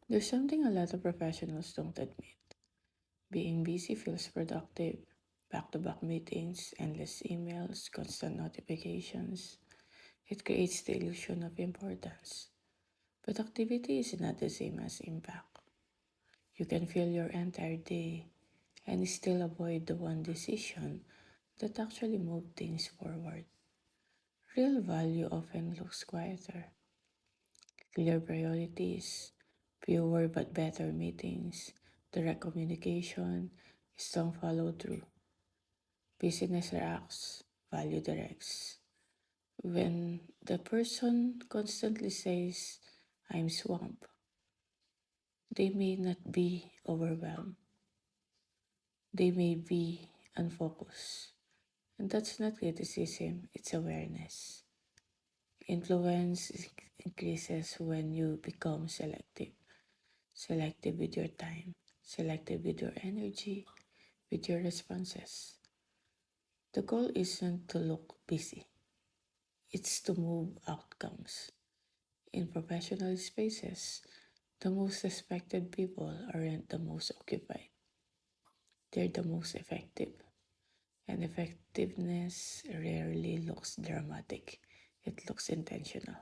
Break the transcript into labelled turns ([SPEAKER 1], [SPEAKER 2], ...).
[SPEAKER 1] There's something a lot of professionals don't admit. Being busy feels productive. Back to back meetings, endless emails, constant notifications. It creates the illusion of importance. But activity is not the same as impact. You can fill your entire day and still avoid the one decision that actually moved things forward. Real value often looks quieter. Clear priorities, fewer but better meetings, direct communication, strong follow through. Business reacts, value directs. When the person constantly says, I'm swamped, they may not be overwhelmed, they may be unfocused. And that's not criticism, it's awareness. Influence increases when you become selective. Selective with your time, selective with your energy, with your responses. The goal isn't to look busy, it's to move outcomes. In professional spaces, the most respected people aren't the most occupied, they're the most effective. And effectiveness rarely looks dramatic, it looks intentional.